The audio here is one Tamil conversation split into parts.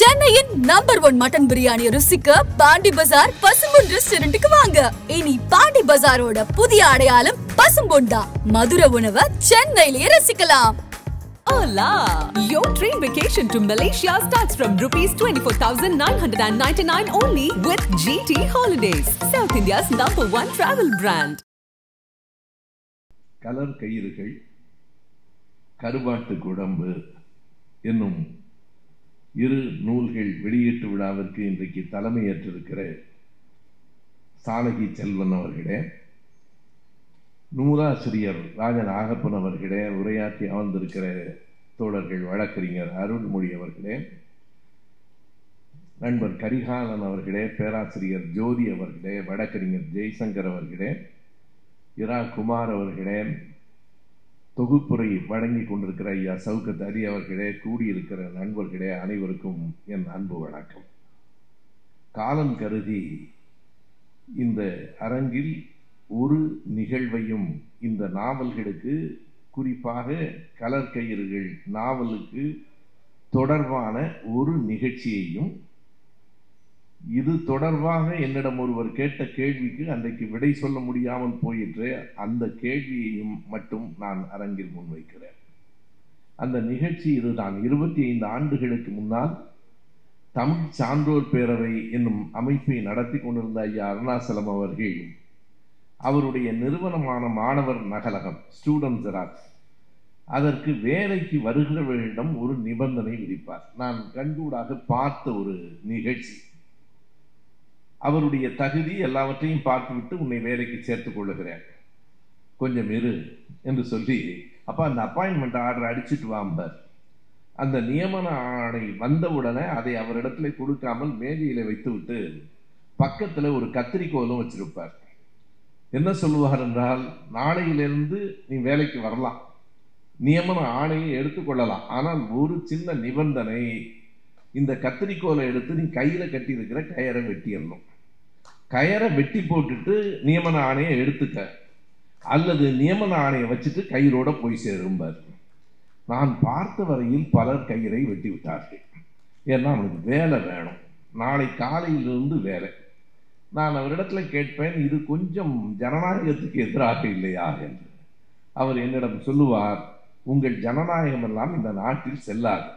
சென்னையின் நம்பர் 1 மட்டன் பிரியாணி ருசிக்க பாண்டி பஜார் பசும்பொன் ரெஸ்டாரண்ட்டுக்கு வாங்க. இனி பாண்டி பஜாரோட புதிய அடையாளம் பசும்பொன் தான். மதுரை உணவை சென்னையிலேயே ரசிக்கலாம். Hola! Your train vacation to Malaysia starts from ₹24,999 only with GT Holidays, South India's #1 travel brand. Colour கயிறுகள் கருவாட்டு குழம்பு என்னும் இரு நூல்கள் வெளியீட்டு விழாவிற்கு இன்றைக்கு தலைமையேற்றிருக்கிற சாலகி செல்வன் அவர்களே, நூலாசிரியர் ராஜநாகப்பன் அவர்களே, உரையாற்றி அமர்ந்திருக்கிற தோழர்கள் வழக்கறிஞர் அருள்மொழி அவர்களே, நண்பர் கரிகாலன் அவர்களே, பேராசிரியர் ஜோதி அவர்களே, வழக்கறிஞர் ஜெய்சங்கர் அவர்களே, இரா குமார் அவர்களே, தொகுப்புரை வழங்கி கொண்டிருக்கிற ஐயா சவுகத் அலி அவர்களே, கூடியிருக்கிற நண்பர்களே, அனைவருக்கும் என் அன்பு வணக்கம். காலம் கருதி இந்த அரங்கில் ஒரு நிகழ்வையும் இந்த நாவல்களுக்கு, குறிப்பாக கலர் கயிறுகள் நாவலுக்கு தொடர்பான ஒரு நிகழ்ச்சியையும், இது தொடர்பாக என்னிடம் ஒருவர் கேட்ட கேள்விக்கு அன்றைக்கு விடை சொல்ல முடியாமல் போயிற்று, அந்த கேள்வியையும் மட்டும் நான் அரங்கில் முன்வைக்கிறேன். அந்த நிகழ்ச்சி இதுதான். 25 ஆண்டுகளுக்கு முன்னால் தமிழ் சான்றோர் பேரவை என்னும் அமைப்பை நடத்தி கொண்டிருந்த ஐயா அருணாசலம் அவர்கள் அவருடைய நிறுவனமான மாணவர் நகலகம் ஸ்டூடெண்ட் ஜெராக்ஸ், அதற்கு வேலைக்கு வருகிறவர்களிடம் ஒரு நிபந்தனை விதிப்பார். நான் கண்கூடாக பார்த்த ஒரு நிகழ்ச்சி. அவருடைய தகுதி எல்லாவற்றையும் பார்த்துவிட்டு உன்னை வேலைக்கு சேர்த்துக் கொள்ளுகிறேன், கொஞ்சம் இரு என்று சொல்லி, அப்ப அந்த அப்பாயின்மெண்ட் ஆர்டர் அடிச்சுட்டு வாம்பார். அந்த நியமன ஆணை வந்தவுடனே அதை அவரிடத்துல கொடுக்காமல் மேஜையில வைத்து விட்டு பக்கத்துல ஒரு கத்திரிக்கோலும் வச்சிருப்பார். என்ன சொல்லுவார் என்றால், நாளையிலிருந்து நீ வேலைக்கு வரலாம், நியமன ஆணையை எடுத்துக்கொள்ளலாம், ஆனால் ஒரு சின்ன நிபந்தனை, இந்த கத்திரிக்கோலை எடுத்து நீ கையில கட்டி இருக்கிற கயரை வெட்டிடணும். கயரை வெட்டி போட்டுட்டு நியமன ஆணையை எடுத்துக்க, அல்லது நியமன ஆணையை வச்சுட்டு கயிறோட போய் சேரும்பார். நான் பார்த்த வரையில் பலர் கயிறை வெட்டி விட்டார்கள். ஏன்னா அவனுக்கு வேலை வேணும், நாளை காலையிலிருந்து வேலை. நான் அவரிடத்துல கேட்பேன், இது கொஞ்சம் ஜனநாயகத்துக்கு எதிராக இல்லையா என்று. அவர் என்னிடம் சொல்லுவார், உங்கள் ஜனநாயகம் எல்லாம் இந்த நாட்டில் செல்லாது,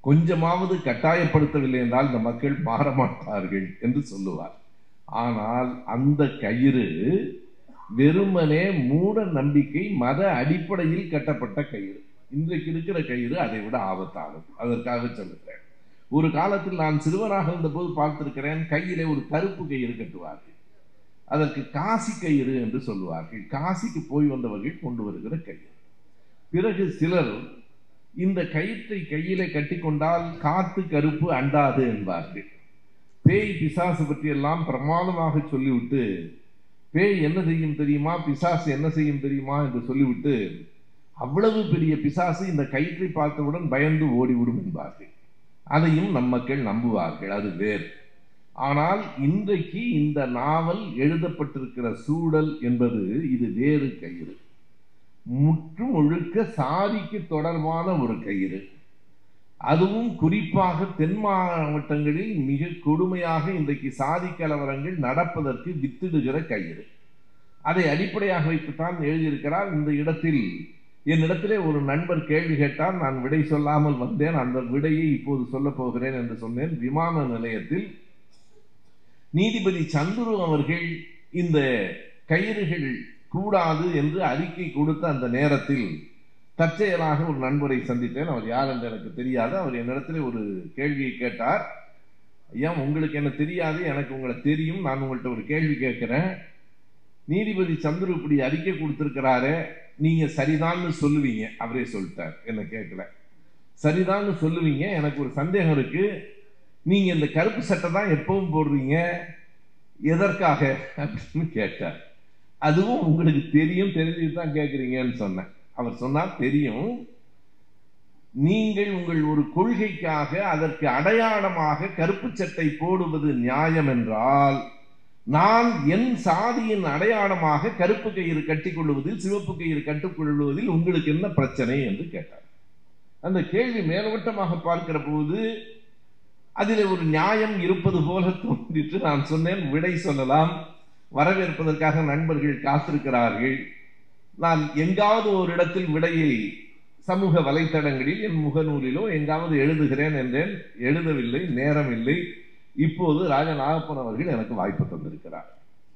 கொஞ்சமாவது கட்டாயப்படுத்தவில்லை என்றால் இந்த மக்கள் மாறமாட்டார்கள் என்று சொல்லுவார். ஆனால் அந்த கயிறு வெறுமனே மூட நம்பிக்கை, மத அடிப்படையில் கட்டப்பட்ட கயிறு. இன்றைக்கு இருக்கிற கயிறு அதை விட ஆபத்தானது. அதற்காக சொல்லுகிறேன். ஒரு காலத்தில் நான் சிறுவனாக இருந்த போது பார்த்திருக்கிறேன், கையிலே ஒரு கருப்பு கயிறு கட்டுவார்கள், அதற்கு காசி கயிறு என்று சொல்லுவார்கள். காசிக்கு போய் வந்தவர்கள் கொண்டு வருகிற கயிறு. பிறகு சிலர் இந்த கயிற்றை கையிலே கட்டி கொண்டால் காத்து கருப்பு அண்டாது என்பார்கள். பேய் பிசாசு பற்றி எல்லாம் பிரமாதமாக சொல்லிவிட்டு, பேய் என்ன செய்யும் தெரியுமா, பிசாசு என்ன செய்யும் தெரியுமா என்று சொல்லிவிட்டு, அவ்வளவு பெரிய பிசாசு இந்த கயிற்றை பார்த்தவுடன் பயந்து ஓடிவிடும் என்பார்கள். அதையும் நம் மக்கள் நம்புவார்கள், அது வேறு. ஆனால் இன்றைக்கு இந்த நாவல் எழுதப்பட்டிருக்கிற சூழல் என்பது இது வேறு கயிறு, முற்றும் ஒழுக்க சாதிக்கு தொடர்பான ஒரு கயிறு. அதுவும் குறிப்பாக தென் மாவட்டங்களில் மிக கொடுமையாக இன்றைக்கு சாதி கலவரங்கள் நடப்பதற்கு வித்திடுகிற கயிறு. அதை அடிப்படையாக வைத்துத்தான் எழுதியிருக்கிறார். இந்த இடத்தில் என்னிடத்திலே ஒரு நண்பர் கேள்வி கேட்டால் நான் விடை சொல்லாமல் வந்தேன். அந்த விடையை இப்போது சொல்ல போகிறேன் என்று சொன்னேன். விமான நிலையத்தில் நீதிபதி சந்துரு அவர்கள் இந்த கயிறுகள் கூடாது என்று அறிக்கை கொடுத்த அந்த நேரத்தில் தற்செயலாக ஒரு நண்பரை சந்தித்தேன். அவர் யார் என்று எனக்கு தெரியாது. அவர் என்னிடத்திலே ஒரு கேள்வியை கேட்டார். ஐயா, உங்களுக்கு என்ன தெரியாது, எனக்கு உங்களை தெரியும், நான் உங்கள்கிட்ட ஒரு கேள்வி கேட்கிறேன். நீதிபதி சந்துரு இப்படி அறிக்கை கொடுத்திருக்கிறாரு, நீங்க சரிதான்னு சொல்லுவீங்க? அவரே சொல்லிட்டார், என்ன கேட்கல. சரிதான்னு சொல்லுவீங்க, எனக்கு ஒரு சந்தேகம் இருக்கு, நீங்க இந்த கருப்பு சட்டை தான் எப்பவும் போடுறீங்க, எதற்காக அப்படின்னு கேட்டார். அதுவும் உங்களுக்கு தெரியும், தெரிஞ்சுட்டு தான் கேட்குறீங்கன்னு சொன்னேன். அவர் சொன்னார், தெரியும், நீங்கள் உங்கள் ஒரு கொள்கைக்காக அதற்கு அடையாளமாக கருப்பு சட்டை போடுவது நியாயம் என்றால், நான் என் சாதியின் அடையாளமாக கருப்பு கயிறு கட்டிக்கொள்வதில், சிவப்பு கயிறு கட்டிக்கொள்வதில் உங்களுக்கு என்ன பிரச்சனை என்று கேட்டார். அந்த கேள்வி மேலோட்டமாக பார்க்கிற போது அதில் ஒரு நியாயம் இருப்பது போல தோன்றிட்டு நான் சொன்னேன், விடை சொல்லலாம், வரவேற்பதற்காக நண்பர்கள் காத்திருக்கிறார்கள். நான் எங்காவது ஒரு இடத்தில் விடையை சமூக வலைத்தளங்களில் என் முகநூலிலோ எங்காவது எழுதுகிறேன் என்றேன். எழுதவில்லை, நேரம் இல்லை. இப்போது ராஜநாகப்பன் அவர்கள் எனக்கு வாய்ப்பு தந்திருக்கிறார்.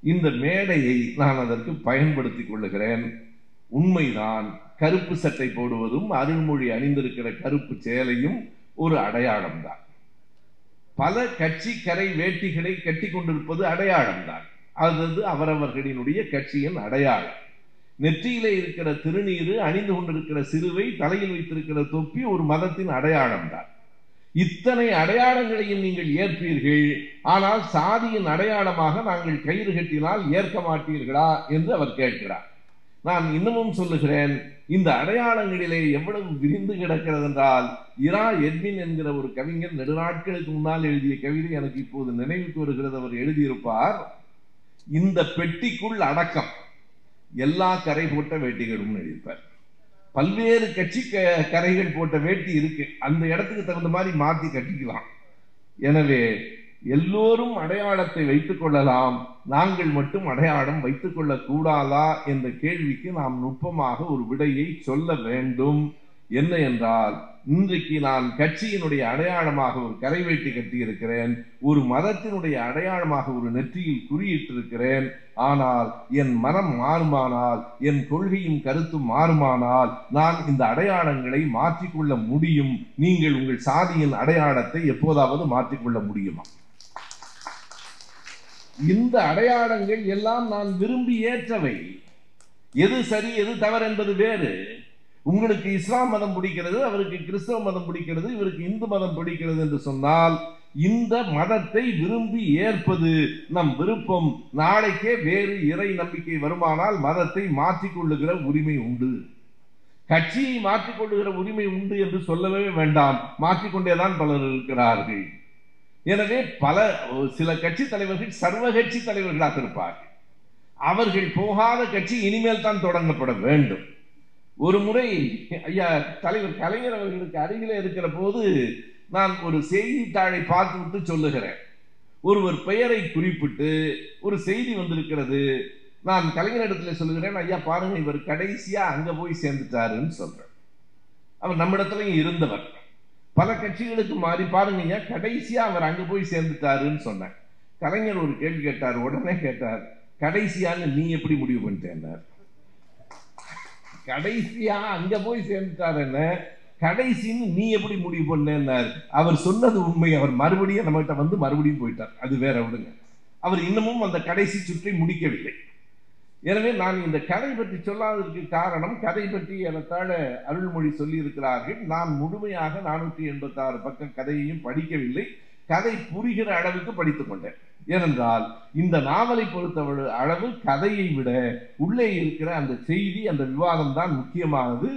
இந்த மேடையை நான் அதற்கு பயன்படுத்திக் கொள்ளுகிறேன். உண்மைதான், கருப்பு சட்டை போடுவதும் அருள்மொழி அணிந்திருக்கிற கருப்பு சேலையும் ஒரு அடையாளம் தான். பல கட்சி கரை வேட்டிகளை கட்டி கொண்டிருப்பது அடையாளம் தான். அது அவரவர்களினுடைய கட்சியின் அடையாளம். நெற்றியிலே இருக்கிற திருநீரு, அணிந்து கொண்டிருக்கிற சிறுவை, தலையில் வைத்திருக்கிற தொப்பி ஒரு மதத்தின் அடையாளம் தான். இத்தனை அடையாளங்களையும் நீங்கள் ஏற்பீர்கள், ஆனால் சாதியின் அடையாளமாக நாங்கள் கயிறு கட்டினால் ஏற்க மாட்டீர்களா என்று அவர் கேட்கிறார். நான் இன்னமும் சொல்லுகிறேன், இந்த அடையாளங்களிலே எவ்வளவு விரிந்து கிடக்கிறது என்றால், இரா எட்வின் என்கிற ஒரு கவிஞர் நெடுநாட்களுக்கு முன்னால் எழுதிய கவிதை எனக்கு இப்போது நினைவுக்கு வருகிறது. அவர் எழுதியிருப்பார், இந்த பெட்டிக்குள் அடக்கம் எல்லா கரை போட்ட வேட்டிகளும் எழுதியிருப்பார். பல்வேறு கட்சி கரைகள் போட்ட வேட்டி இருக்கு, அந்த இடத்துக்கு தகுந்த மாதிரி மாற்றி கட்டிக்கலாம். எனவே எல்லோரும் அடையாளத்தை வைத்துக் கொள்ளலாம், நாங்கள் மட்டும் அடையாளம் வைத்துக் கொள்ள கூடாதா என்ற கேள்விக்கு நாம் நுட்பமாக ஒரு விடையை சொல்ல வேண்டும். என்ன என்றால், இன்றைக்கு நான் கட்சியினுடைய அடையாளமாக ஒரு கரை வேட்டி கட்டி இருக்கிறேன், ஒரு மதத்தினுடைய அடையாளமாக ஒரு நெற்றியில் குறியிட்டிருக்கிறேன். ஆனால் என் மனம் மாறுமானால், என் கொள்கையும் கருத்தும் மாறுமானால் நான் இந்த அடையாளங்களை மாற்றிக்கொள்ள முடியும். நீங்கள் உங்கள் சாதியின் அடையாளத்தை எப்போதாவது மாற்றிக்கொள்ள முடியுமா? இந்த அடையாளங்கள் எல்லாம் நான் விரும்பி ஏற்றவை. எது சரி எது தவறு என்பது வேறு. உங்களுக்கு இஸ்லாம் மதம் பிடிக்கிறது, அவருக்கு கிறிஸ்தவ மதம் பிடிக்கிறது, இவருக்கு இந்து மதம் பிடிக்கிறது என்று சொன்னால், இந்த மதத்தை விரும்பி ஏற்பது நம் விருப்பம். நாளைக்கே வேறு இறை நம்பிக்கை வருமானால் மதத்தை மாற்றிக்கொள்ளுகிற உரிமை உண்டு. கட்சியை மாற்றிக்கொள்ளுகிற உரிமை உண்டு என்று சொல்லவே வேண்டாம், மாற்றிக்கொண்டேதான் பலர் இருக்கிறார்கள். எனவே சில கட்சி தலைவர்கள் சர்வ கட்சி தலைவர்களாக இருப்பார்கள். அவர்கள் போகாத கட்சி இனிமேல் தான் தொடங்கப்பட வேண்டும். ஒரு முறை ஐயா தலைவர் கலைஞர் அவர்களுக்கு அருகிலே இருக்கிற போது நான் ஒரு செய்தித்தாளை பார்த்து விட்டு சொல்லுகிறேன். ஒருவர் பெயரை குறிப்பிட்டு ஒரு செய்தி வந்திருக்கிறது. நான் கலைஞரிடத்துல சொல்லுகிறேன், ஐயா பாருங்க, இவர் கடைசியா அங்க போய் சேர்ந்துட்டாருன்னு சொல்றேன். அவர் நம்மிடத்துலயும் இருந்தவர், பல கட்சிகளுக்கு மாறி, பாருங்க ஐயா கடைசியா அவர் அங்க போய் சேர்ந்துட்டாருன்னு சொன்னேன். கலைஞர் ஒரு கேள்வி கேட்டார். உடனே கேட்டார், கடைசியான்னு நீ எப்படி முடிவு பண்ணிட்டேன்னார். கடைசியா அங்க போய் சேர்ந்துட்டார், என்ன கடைசின்னு நீ எப்படி முடிவு பண்ணேன்னார். அவர் சொன்னது உண்மை. அவர் மறுபடியும் நம்மகிட்ட வந்து மறுபடியும் போயிட்டார். அது வேற விடுங்க. அவர் இன்னமும் அந்த கடைசி சுற்றை முடிக்கவில்லை. எனவே நான் இந்த கதை பற்றி சொல்லாததற்கு காரணம், கதை பற்றி எனத்தாழ அருள்மொழி சொல்லி இருக்கிறார்கள். நான் முழுமையாக 486 பக்க கதையையும் படிக்கவில்லை. கதை புரிகிற அளவுக்கு படித்துக் கொண்டேன். ஏனென்றால் இந்த நாவலை பொறுத்த அளவு கதையை விட உள்ளே இருக்கிற அந்த செய்தி, அந்த விவாதம் தான் முக்கியமானது.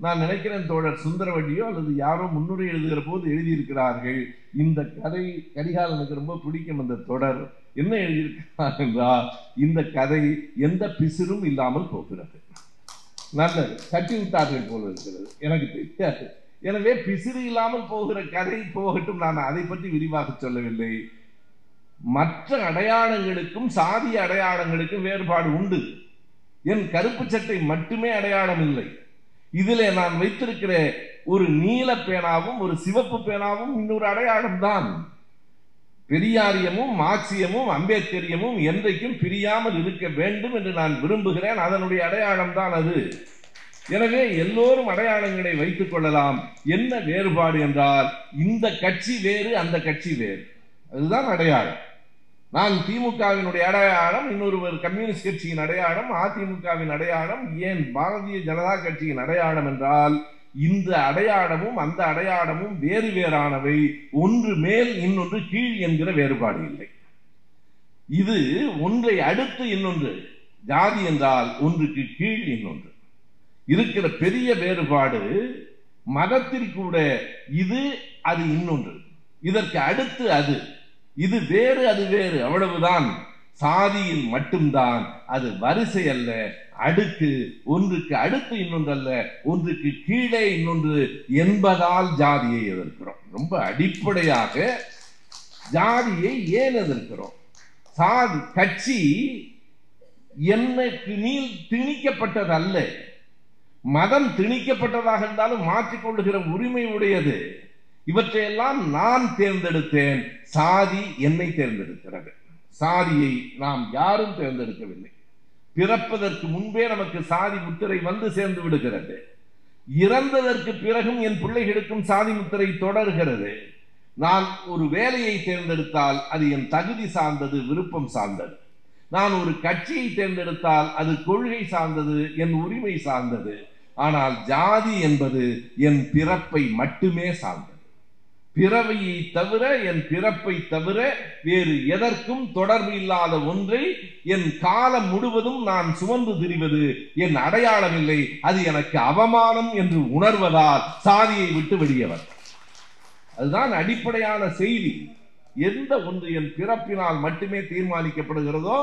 நான் நினைக்கிறேன் தோழர் சுந்தரவடியோ அல்லது யாரோ முன்னுரை எழுதுகிற போது எழுதியிருக்கிறார்கள், இந்த கதை கரிகாலனுக்கு ரொம்ப பிடிக்கும். அந்த தொடர் என்ன எழுதியிருக்கிறார் என்றால், இந்த கதை எந்த பிசிறும் இல்லாமல் போகிறது. நல்லது, கட்டி விட்டார்கள் போல இருக்கிறது, எனக்கு தெரியாது. எனவே பிசிறு இல்லாமல் போகிற கதை போகட்டும், நான் அதை பற்றி விரிவாக சொல்லவில்லை. மற்ற அடையாளங்களுக்கும் சாதிய அடையாளங்களுக்கும் வேறுபாடு உண்டு. என் கருப்பு சட்டை மட்டுமே அடையாளம் இல்லை. இதிலே நான் வைத்திருக்கிற ஒரு நீல பேனாவும் ஒரு சிவப்பு பேனாவும் இன்னொரு அடையாளம் தான். பெரியாரியமும் மார்க்சியமும் அம்பேத்கரியமும் என்றைக்கும் பிரியாமல் இருக்க வேண்டும் என்று நான் விரும்புகிறேன். அதனுடைய அடையாளம் தான் அது. எனவே எல்லோரும் அடையாளங்களை வைத்துக் கொள்ளலாம். என்ன வேறுபாடு என்றால், இந்த கட்சி வேறு, அந்த கட்சி வேறு, அதுதான் அடையாளம். நான் திமுகவினுடைய அடையாளம், இன்னொருவர் கம்யூனிஸ்ட் கட்சியின் அடையாளம், அதிமுகவின் அடையாளம், ஏன் பாரதிய ஜனதா கட்சியின் அடையாளம் என்றால், இந்த அடையாளமும் அந்த அடையாளமும் வேறு வேறானவை. ஒன்று மேல் இன்னொன்று கீழ் என்கிற வேறுபாடு இல்லை. இது ஒன்றை அடுத்து இன்னொன்று. ஜாதி என்றால் ஒன்றுக்கு கீழ் இன்னொன்று. இருக்கிற பெரிய வேறுபாடு மதத்தில் கூட இது அது இன்னொன்று, இதற்கு அடுத்து அது, இது வேறு அது வேறு, அவ்வளவுதான். சாதியில் மட்டும்தான் அது வரிசை அல்ல, அடுக்கு. ஒன்றுக்கு அடுத்து இன்னொன்று அல்ல, ஒன்றுக்கு கீழே இன்னொன்று என்பதால் ஜாதியை எதிர்க்கிறோம். ரொம்ப அடிப்படையாக ஜாதியை ஏன் எதிர்க்கிறோம்? சாதி கட்சி எனக்கு நீள் திணிக்கப்பட்டது அல்ல. மதம் திணிக்கப்பட்டதாக இருந்தாலும் மாற்றிக்கொள்ளுகிற உரிமை உடையது. இவற்றையெல்லாம் நான் தேர்ந்தெடுத்தேன். சாதி என்னை தேர்ந்தெடுக்கிறது. சாதியை நாம் யாரும் தேர்ந்தெடுக்கவில்லை. பிறப்பதற்கு முன்பே நமக்கு சாதி முத்திரை வந்து சேர்ந்து விடுகிறது. இறந்ததற்கு பிறகும் என் பிள்ளைகளுக்கும் சாதி முத்திரை தொடர்கிறது. நான் ஒரு வேலையை தேர்ந்தெடுத்தால் அது என் தகுதி சார்ந்தது, விருப்பம் சார்ந்தது. நான் ஒரு கட்சியை தேர்ந்தெடுத்தால் அது கொள்கை சார்ந்தது, என் உரிமை சார்ந்தது. ஆனால் ஜாதி என்பது என் பிறப்பை மட்டுமே சார்ந்தது. பிறவையை தவிர, என் பிறப்பை தவிர வேறு எதற்கும் தொடர்பு இல்லாத ஒன்றை என் காலம் முழுவதும் நான் சுமந்து திரிவது என் அடையாளம் இல்லை. அது எனக்கு அவமானம் என்று உணர்வதால் சாதியை விட்டு வெளியவர். அதுதான் அடிப்படையான செய்தி. எந்த ஒன்று என் பிறப்பினால் மட்டுமே தீர்மானிக்கப்படுகிறதோ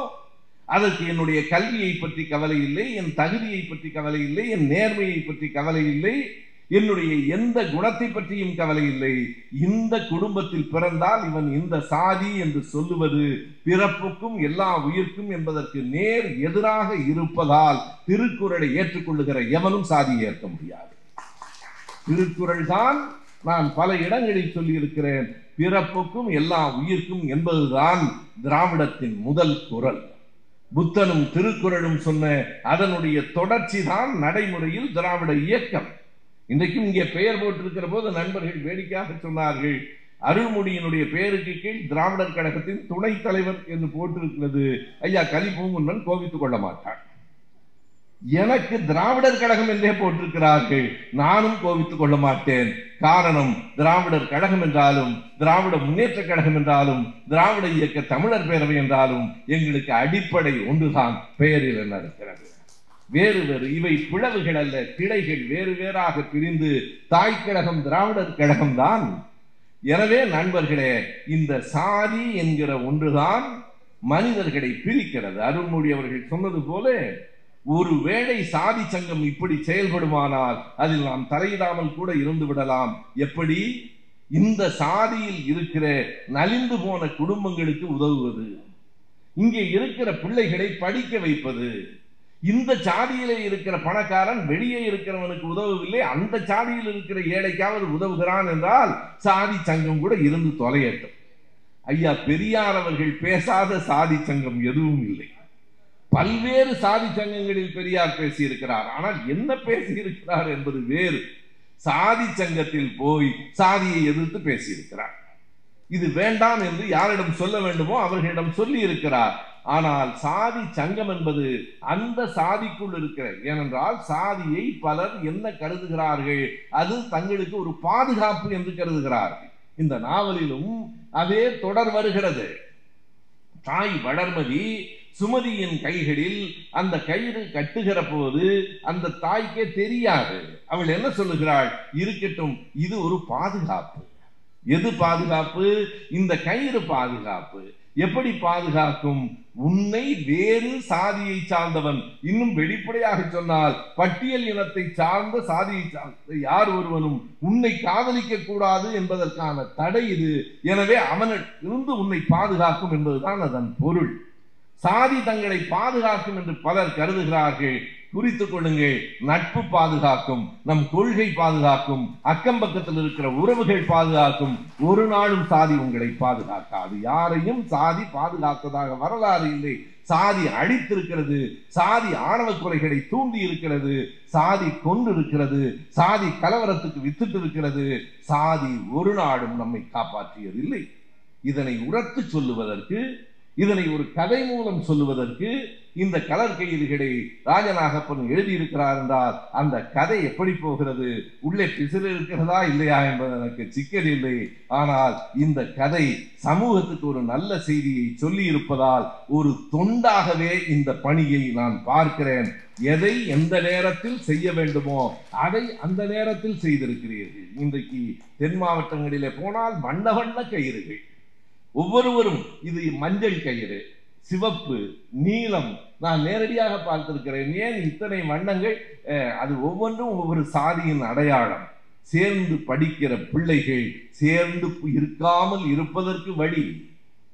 அதற்கு என்னுடைய கல்வியை பற்றி கவலை இல்லை, என் தகுதியை பற்றி கவலை இல்லை, என் நேர்மையை பற்றி கவலை இல்லை, என்னுடைய எந்த குணத்தை பற்றியும் கவலை இல்லை. இந்த குடும்பத்தில் பிறந்தால் இவன் இந்த சாதி என்று சொல்லுவது பிறப்புக்கும் எல்லா உயிர்க்கும் என்பதற்கு நேர் எதிராக இருப்பதால் திருக்குறளை ஏற்றுக்கொள்ளுகிற எவனும் சாதியை ஏற்க முடியாது. திருக்குறள் தான் நான் பல இடங்களில் சொல்லி இருக்கிறேன். பிறப்புக்கும் எல்லா உயிர்க்கும் என்பதுதான் திராவிடத்தின் முதல் குறள். புத்தனும் திருக்குறளும் சொன்ன அதனுடைய தொடர்ச்சி தான் நடைமுறையில் திராவிட இயக்கம். இன்றைக்கும் இங்கே பெயர் போட்டிருக்கிற போது நண்பர்கள் வேடிக்கையாக சொன்னார்கள், அருள்மொழியினுடைய பெயருக்கு கீழ் திராவிடர் கழகத்தின் துணைத் தலைவர் என்று போட்டிருக்கிறது. ஐயா கலிபூங்குன்றன் கோபித்துக் கொள்ள மாட்டார். எனக்கு திராவிடர் கழகம் என்றே போட்டிருக்கிறார்கள், நானும் கோபித்துக் கொள்ள மாட்டேன். காரணம், திராவிடர் கழகம் என்றாலும், திராவிட முன்னேற்ற கழகம் என்றாலும், திராவிட இயக்க தமிழர் பேரவை என்றாலும் எங்களுக்கு அடிப்படை ஒன்றுதான், பெயரில் என்ன இருக்கிறது. வேறு வேறு இவை பிளவுகள் அல்ல, கிளைகள் வேறு வேறாக பிரிந்து தாய் கழகம் திராவிடர் கழகம் தான். எனவே நண்பர்களே, இந்த சாதி என்கிற ஒன்றுதான் மனிதர்களை பிரிக்கிறது. அருள்மொழி அவர்கள் சொன்னது போல, ஒருவேளை சாதி சங்கம் இப்படி செயல்படுமானால் அதில் நாம் தலையிடாமல் கூட இருந்து விடலாம். எப்படி? இந்த சாதியில் இருக்கிற நலிந்து போன குடும்பங்களுக்கு உதவுவது, இங்கே இருக்கிற பிள்ளைகளை படிக்க வைப்பது. இந்த சாதியிலே இருக்கிற பணக்காரன் வெளியே இருக்கிறவனுக்கு உதவவில்லை, அந்த சாதியில் இருக்கிற ஏழைக்காவது உதவுகிறான் என்றால் சாதி சங்கம் கூட இருந்து தொலையட்டும். ஐயா பெரியார் அவர்கள் பேசாத சாதி சங்கம் எதுவும் இல்லை. பல்வேறு சாதி சங்கங்களில் பெரியார் பேசியிருக்கிறார். ஆனால் என்ன பேசியிருக்கிறார் என்பது வேறு. சாதி சங்கத்தில் போய் சாதியை எதிர்த்து பேசியிருக்கிறார். இது வேண்டாம் என்று யாரிடம் சொல்ல வேண்டுமோ அவர்களிடம் சொல்லி இருக்கிறார். ஆனால் சாதி சங்கம் என்பது அந்த சாதிக்குள் இருக்கிற, ஏனென்றால் சாதியை பலர் என்ன கருதுகிறார்கள், அது தங்களுக்கு ஒரு பாதுகாப்பு என்று கருதுகிறார்கள். இந்த நாவலிலும் அதே தொடர் வருகிறது. தாய் வளர்மதி சுமதியின் கைகளில் அந்த கயிறு கட்டுகிற போது அந்த தாய்க்கே தெரியாது. அவள் என்ன சொல்லுகிறாள்? இருக்கட்டும், இது ஒரு பாதுகாப்பு. எது பாதுகாப்பு? இந்த கயிறு பாதுகாப்பு. எப்படி பாதுகாக்கும்? உன்னை வேறு சாதியை சார்ந்தவன், இன்னும் வெளிப்படையாக சொன்னால் பட்டியல் இனத்தை சார்ந்த சாதியை சார்ந்த யார் ஒருவனும் உன்னை காதலிக்க கூடாது என்பதற்கான தடை இது. எனவே அவனிருந்து உன்னை பாதுகாக்கும் என்பதுதான் அதன் பொருள். சாதி தங்களை பாதுகாக்கும் என்று பலர் கருதுகிறார்கள். குறித்துக் கொள்ளுங்கள், நட்பு பாதுகாக்கும், நம் கொள்கை பாதுகாக்கும், அக்கம் பக்கத்தில் இருக்கிற உறவுகள் பாதுகாக்கும். ஒரு நாளும் சாதி உங்களை பாதுகாக்காது. யாரையும் சாதி பாதுகாத்ததாக வரலாறு இல்லை. சாதி அழித்திருக்கிறது, சாதி ஆணவ குறைகளை தூண்டி இருக்கிறது, சாதி கொண்டு இருக்கிறது, சாதி கலவரத்துக்கு வித்துட்டு இருக்கிறது. சாதி ஒரு நாளும் நம்மை காப்பாற்றியதில்லை. இதனை உரத்து சொல்லுவதற்கு, இதனை ஒரு கதை மூலம் சொல்லுவதற்கு இந்த கலர் கைதுகளை ராஜநாகப்பன் எழுதியிருக்கிறார் என்றால் அந்த கதை எப்படி போகிறது, உள்ளே பிசிறு இருக்கிறதா இல்லையா என்பது எனக்கு சிக்கல் இல்லை. ஆனால் இந்த கதை சமூகத்துக்கு ஒரு நல்ல செய்தியை சொல்லி இருப்பதால் ஒரு தொண்டாகவே இந்த பணியை நான் பார்க்கிறேன். எதை எந்த நேரத்தில் செய்ய வேண்டுமோ அதை அந்த நேரத்தில் செய்திருக்கிறீர்கள். இன்றைக்கு தென் மாவட்டங்களிலே போனால் வண்ண வண்ண கயிறுகள், ஒவ்வொருவரும் இது மஞ்சள் கயிறு, சிவப்பு, நீலம், நான் நேரடியாக பார்த்திருக்கிறேன். ஏன் இத்தனை வண்ணங்கள்? அது ஒவ்வொன்றும் ஒவ்வொரு சாதியின் அடையாளம். சேர்ந்து படிக்கிற பிள்ளைகள் சேர்ந்து இருக்காமல் இருப்பதற்கு வழி.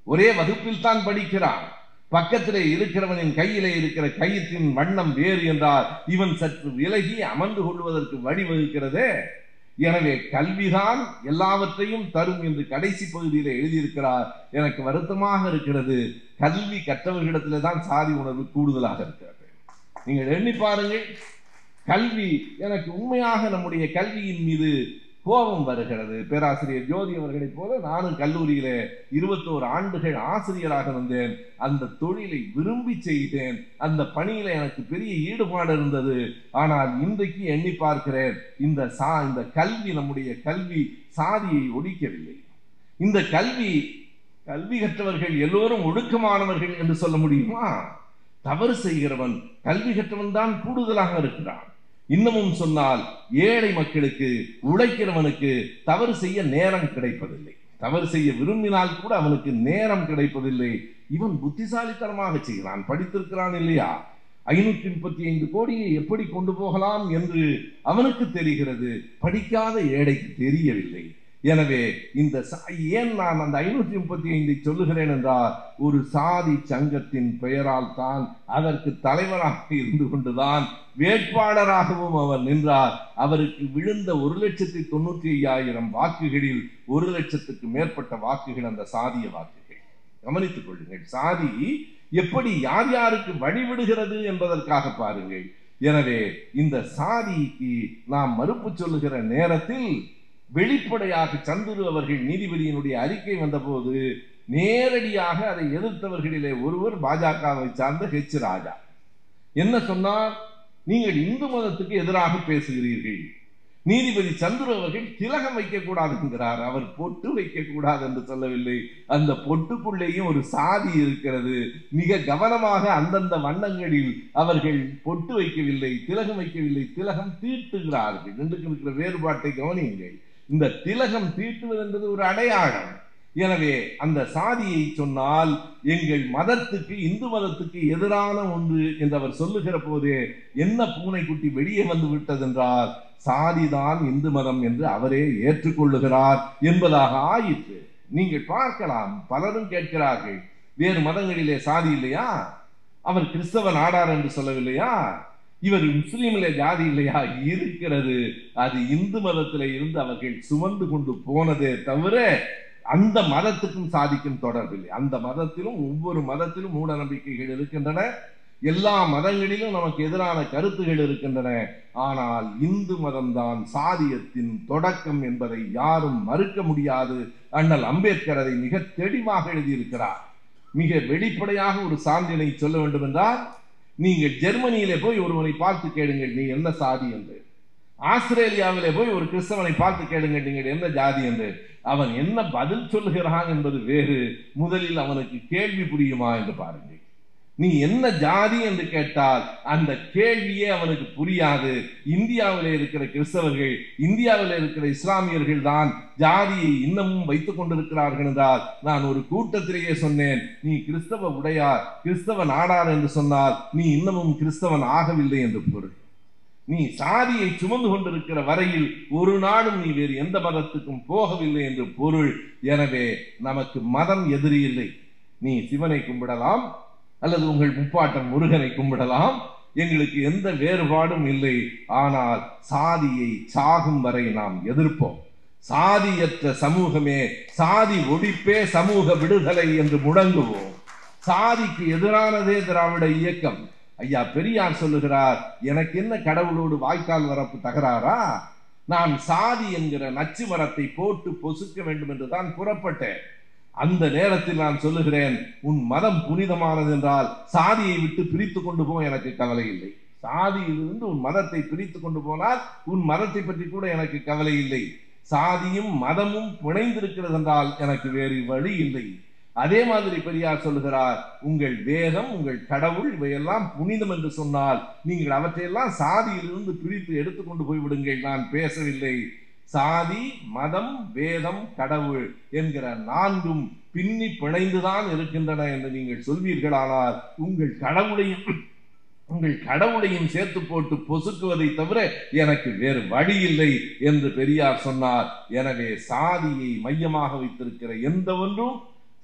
ஒரே வகுப்பில் தான் படிக்கிறான். பக்கத்திலே இருக்கிறவனின் கையிலே இருக்கிற கயிற்றின் வண்ணம் வேறு என்றால் இவன் சற்று விலகி அமர்ந்து கொள்வதற்கு வழிவகுக்கிறதே. எனவே கல்விதான் எல்லாவற்றையும் தரும் என்று கடைசி பகுதியில் எழுதியிருக்கிறார். எனக்கு வருத்தமாக இருக்கிறது, கல்வி கற்றவர்களிடத்திலே தான் சாதி உணர்வு கூடுதலாக இருக்கிறது. நீங்கள் எண்ணி பாருங்கள். கல்வி, எனக்கு உண்மையாக நம்முடைய கல்வியின் மீது கோபம் வருகிறது. பேராசிரியர் ஜோதி அவர்களைப் போல நானும் கல்லூரியிலே 21 ஆண்டுகள் ஆசிரியராக இருந்தேன். அந்த தொழிலை விரும்பி செய்தேன். அந்த பணியில எனக்கு பெரிய ஈடுபாடு இருந்தது. ஆனால் இன்றைக்கு எண்ணி பார்க்கிறேன், இந்த கல்வி, நம்முடைய கல்வி சாதியை ஒழிக்கவில்லை. இந்த கல்வி கற்றவர்கள் எல்லோரும் ஒழுக்கமானவர்கள் என்று சொல்ல முடியுமா? தவறு செய்கிறவன், கல்வி கற்றவன் தான் கூடுதலாக இருக்கிறான். இன்னமும் சொன்னால், ஏழை மக்களுக்கு, உழைக்கிறவனுக்கு தவறு செய்ய நேரம் கிடைப்பதில்லை. தவறு செய்ய விரும்பினால் கூட அவனுக்கு நேரம் கிடைப்பதில்லை. இவன் புத்திசாலித்தனமாக செய்கிறான், படித்திருக்கிறான் இல்லையா? 535 கோடியை எப்படி கொண்டு போகலாம் என்று அவனுக்கு தெரிகிறது, படிக்காத ஏழைக்கு தெரியவில்லை. எனவே ஏன் நான் அந்த 535 சொல்லுகிறேன் என்றால், ஒரு சாதி சங்கத்தின் பெயரால் தான், அதற்கு தலைவராக இருந்து கொண்டுதான் வேட்பாளராகவும் அவர் நின்றார். அவருக்கு விழுந்த 1,95,000 வாக்குகளில் 1,00,000க்கு மேற்பட்ட வாக்குகள் அந்த சாதிய வாக்குகள். கவனித்துக் கொள்ளுங்கள், சாதி எப்படி யார் யாருக்கு வழிவிடுகிறது என்பதற்காக பாருங்கள். எனவே இந்த சாதிக்கு நாம் மறுப்பு சொல்லுகிற நேரத்தில் வெளிப்படையாக சந்துரு அவர்கள் நீதிபதியினுடைய அறிக்கை வந்தபோது நேரடியாக அதை எதிர்த்தவர்களிலே ஒருவர் பாஜகவை சார்ந்த ஹெச் ராஜா. என்ன சொன்னார்? நீங்கள் இந்து மதத்துக்கு எதிராக பேசுகிறீர்கள். நீதிபதி சந்துரு அவர்கள் திலகம் வைக்கக்கூடாது என்கிறார். அவர் பொட்டு வைக்கக்கூடாது என்று சொல்லவில்லை. அந்த பொட்டுக்குள்ளேயும் ஒரு சாதி இருக்கிறது. மிக கவனமாக அந்தந்த வண்ணங்களில் அவர்கள் பொட்டு வைக்கவில்லை, திலகம் வைக்கவில்லை, திலகம் தீட்டுகிறார்கள். ரெண்டுக்கு இருக்கிற வேறுபாட்டை கவனியுங்கள். இந்த திலகம் தீட்டுவது என்பது ஒரு அடையாளம். எனவே அந்த சாதியை சொன்னால் எங்கள் மதத்துக்கு, இந்து மதத்துக்கு எதிரான ஒன்று என்று அவர் சொல்லுகிற போதே என்ன பூனைக்குட்டி வெளியே வந்து விட்டது என்றால், சாதிதான் இந்து மதம் என்று அவரே ஏற்றுக்கொள்ளுகிறார் என்பதாக ஆயிற்று. நீங்கள் பார்க்கலாம், பலரும் கேட்கிறார்கள், வேறு மதங்களிலே சாதி இல்லையா? அவர் கிறிஸ்தவ நாடார் என்று சொல்லவில்லையா? இவர் முஸ்லீமிலே ஜாதி இல்லையா? இருக்கிறது. அது இந்து மதத்திலே இருந்து அவர்கள் சுமந்து கொண்டு போனதே தவிர அந்த மதத்துக்கும் சாதிக்கும் தொடர்பில்லை. அந்த மதத்திலும், ஒவ்வொரு மதத்திலும் மூட நம்பிக்கைகள் இருக்கின்றன. எல்லா மதங்களிலும் நமக்கு எதிரான கருத்துகள் இருக்கின்றன. ஆனால் இந்து மதம்தான் சாதியத்தின் தொடக்கம் என்பதை யாரும் மறுக்க முடியாது. அண்ணல் அம்பேத்கர் அதை மிக தெளிவாக எழுதியிருக்கிறார். மிக வெளிப்படையாக ஒரு சான்றினை சொல்ல வேண்டும் என்றால், நீங்கள் ஜெர்மனியிலே போய் ஒருவனை பார்த்து கேளுங்கள், நீ என்ன சாதி என்று. ஆஸ்திரேலியாவிலே போய் ஒரு கிறிஸ்தவனை பார்த்து கேளுங்கள், நீங்கள் என்ன ஜாதி என்று. அவன் என்ன பதில் சொல்லுகிறான் என்பது வேறு. முதலில் அவனுக்கு கேள்வி புரியுமா என்று பாருங்கள். நீ என்ன ஜாதி என்று கேட்டால் அந்த கேள்வியே அவனுக்கு புரியாது. இந்தியாவிலே இருக்கிற கிறிஸ்தவர்கள், இந்தியாவிலே இருக்கிற இஸ்லாமியர்கள் தான் ஜாதியை இன்னமும் வைத்துக் கொண்டிருக்கிறார்கள் என்றால், நான் ஒரு கூட்டத்திலேயே சொன்னேன், நீ கிறிஸ்தவ உடையார், கிறிஸ்தவ நாடார் என்று சொன்னால் நீ இன்னமும் கிறிஸ்தவன் ஆகவில்லை என்று பொருள். நீ சாதியை சுமந்து கொண்டிருக்கிற வரையில் ஒரு நாளும் நீ வேறு எந்த மதத்துக்கும் போகவில்லை என்று பொருள். எனவே நமக்கு மதம் எதிரி இல்லை. நீ சிவனை கும்பிடலாம் அல்லது உங்கள் முப்பாட்டன் முருகனை கும்பிடலாம், எங்களுக்கு எந்த வேறுபாடும் இல்லை. ஆனால் சாதியை சாகும் வரை நாம் எதிர்ப்போம். சாதியற்ற சமூகமே, சாதி ஒழிப்பே சமூக விடுதலை என்று முழங்குவோம். சாதிக்கு எதிரானதே திராவிட இயக்கம். ஐயா பெரியார் சொல்லுகிறார், எனக்கு என்ன கடவுளோடு வாய்க்கால் வரப்பு தகராறா? நான் சாதி என்கிற நச்சு மரத்தை போட்டு பொசுக்க வேண்டும் என்று தான் புறப்பட்டேன். அந்த நேரத்தில் நான் சொல்லுகிறேன், உன் மதம் புனிதமானது என்றால் சாதியை விட்டு பிரித்து கொண்டு போ, எனக்கு கவலை இல்லை. சாதியிலிருந்து உன் மதத்தை பிரித்து கொண்டு போனால் உன் மதத்தை பற்றி கூட எனக்கு கவலை இல்லை. சாதியும் மதமும் பிணைந்திருக்கிறது என்றால் எனக்கு வேறு வழி இல்லை. அதே மாதிரி பெரியார் சொல்லுகிறார், உங்கள் வேதம், உங்கள் கடவுள் இவையெல்லாம் புனிதம் என்று சொன்னால் நீங்கள் அவற்றையெல்லாம் சாதியிலிருந்து பிரித்து எடுத்துக்கொண்டு போய்விடுங்கள். நான் பேசவில்லை. சாதி, மதம், வேதம், கடவுள் என்கிற நான்கும் பின்னி பிணைந்துதான் இருக்கின்றன என்று நீங்கள் சொல்வீர்களானால் உங்கள் கடவுளையும் உங்கள் கடவுளையும் சேர்த்து போட்டு பொசுக்குவதை தவிர எனக்கு வேறு வழி இல்லை என்று பெரியார் சொன்னார். எனவே சாதியை மையமாக வைத்திருக்கிற எந்த ஒன்றும்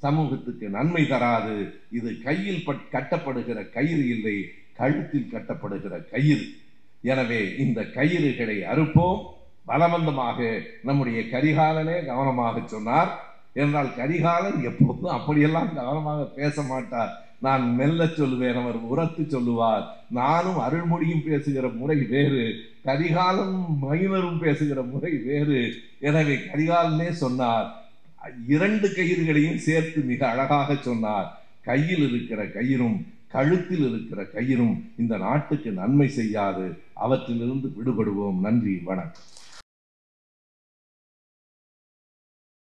சமூகத்துக்கு நன்மை தராது. இது கையில் கட்டப்படுகிற கயிறு இல்லை, கழுத்தில் கட்டப்படுகிற கயிறு. எனவே இந்த கயிறுகளை அறுப்போம். பலவந்தமாக நம்முடைய கரிகாலனே கவனமாக சொன்னார். என்றால் கரிகாலன் எப்போதும் அப்படியெல்லாம் கவனமாக பேச மாட்டார். நான் மெல்ல சொல்லுவேன், அவர் உரத்து சொல்லுவார். நானும் அருள்மொழியும் பேசுகிற முறை வேறு, கரிகாலனும் மைனரும் பேசுகிற முறை வேறு. எனவே கரிகாலனே சொன்னார், 2 கயிறுகளையும் சேர்த்து மிக அழகாக சொன்னார். கையில் இருக்கிற கயிறும் கழுத்தில் இருக்கிற கயிறும் இந்த நாட்டுக்கு நன்மை செய்யாது. அவற்றிலிருந்து விடுபடுவோம். நன்றி, வணக்கம்.